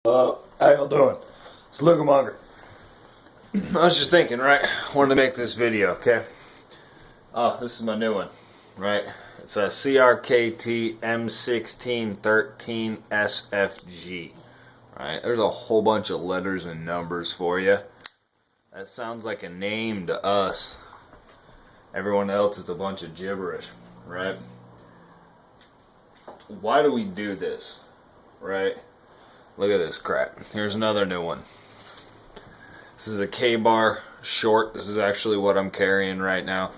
How y'all doing? It's Luke Monger. I was just thinking, right? Wanted to make this video, okay? Oh, this is my new one, right? It's a CRKT M1613SFG. Right? There's a whole bunch of letters and numbers for you. That sounds like a name to us. Everyone else is a bunch of gibberish, right? Why do we do this, right? Look at this crap. Here's another new one. This is a K-bar short. This is actually what I'm carrying right now.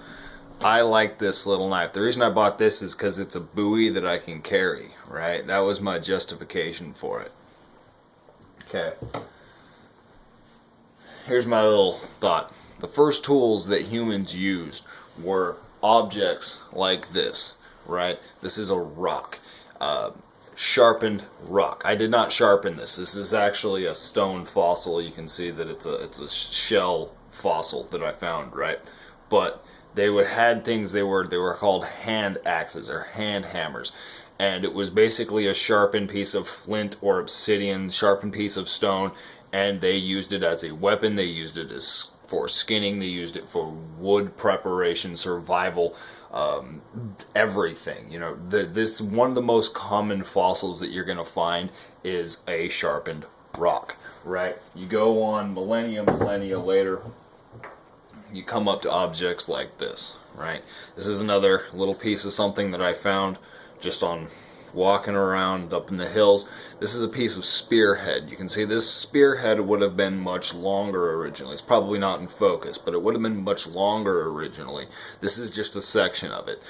I like this little knife. The reason I bought this is because it's a Bowie that I can carry, right? That was my justification for it. Okay. Here's my little thought. The first tools that humans used were objects like this, right? This is a rock. Sharpened rock. I did not sharpen this. This is actually a stone fossil. You can see that it's a shell fossil that I found, right? But they had things. They were called hand axes or hand hammers, and it was basically a sharpened piece of flint or obsidian, sharpened piece of stone, and they used it as a weapon. They used it for skinning. They used it for wood preparation, survival. Everything, you know, this one of the most common fossils that you're gonna find is a sharpened rock, right? You go on millennia later, you come up to objects like this, right? This is another little piece of something that I found just on walking around up in the hills. This is a piece of spearhead. You can see this spearhead would have been much longer originally. It's probably not in focus, but it would have been much longer originally. This is just a section of it.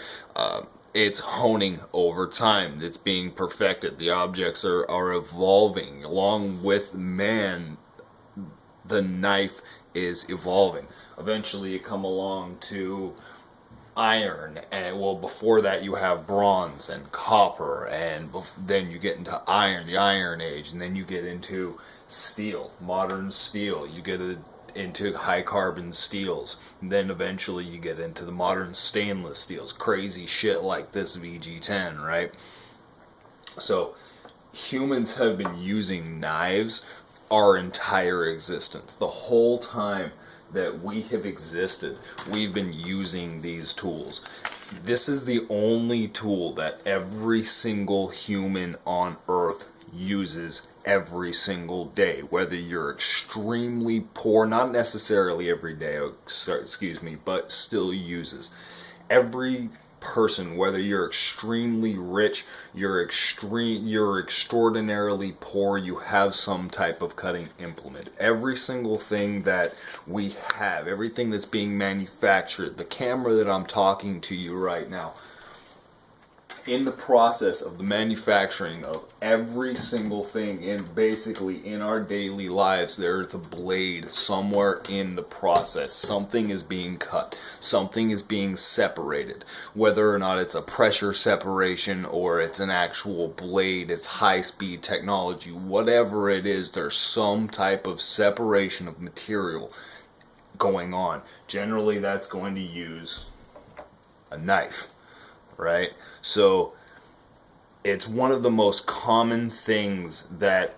It's honing over time. It's being perfected. The objects are evolving along with man. The knife is evolving. Eventually you come along to iron, and well, before that you have bronze and copper, and then you get into iron, the Iron Age, and then you get into steel, modern steel. You get into high carbon steels, and then eventually you get into the modern stainless steels, crazy shit like this VG10, right? So humans have been using knives our entire existence. The whole time that we have existed, we've been using these tools. This is the only tool that every single human on Earth uses every single day. Whether you're extremely poor, not necessarily every day, excuse me, but still uses. Every person, whether you're extremely rich, you're extraordinarily poor, you have some type of cutting implement. Every single thing that we have, everything that's being manufactured, the camera that I'm talking to you right now, in the process of the manufacturing of every single thing basically in our daily lives, there's a blade somewhere in the process. Something is being cut. Something is being separated. Whether or not it's a pressure separation or it's an actual blade, it's high-speed technology, whatever it is, there's some type of separation of material going on. Generally, that's going to use a knife. Right? So it's one of the most common things that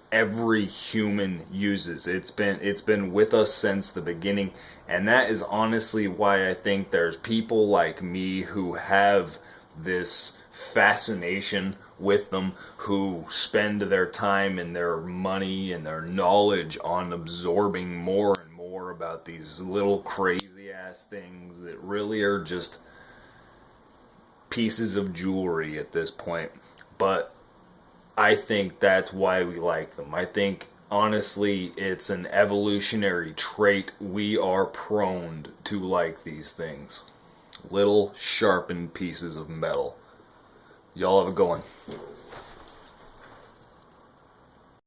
every human uses. It's been with us since the beginning, and that is honestly why I think there's people like me who have this fascination with them, who spend their time and their money and their knowledge on absorbing more and more about these little crazy ass things that really are just pieces of jewelry at this point. But I think that's why we like them. I think honestly it's an evolutionary trait. We are prone to like these things. Little sharpened pieces of metal. Y'all have a good one.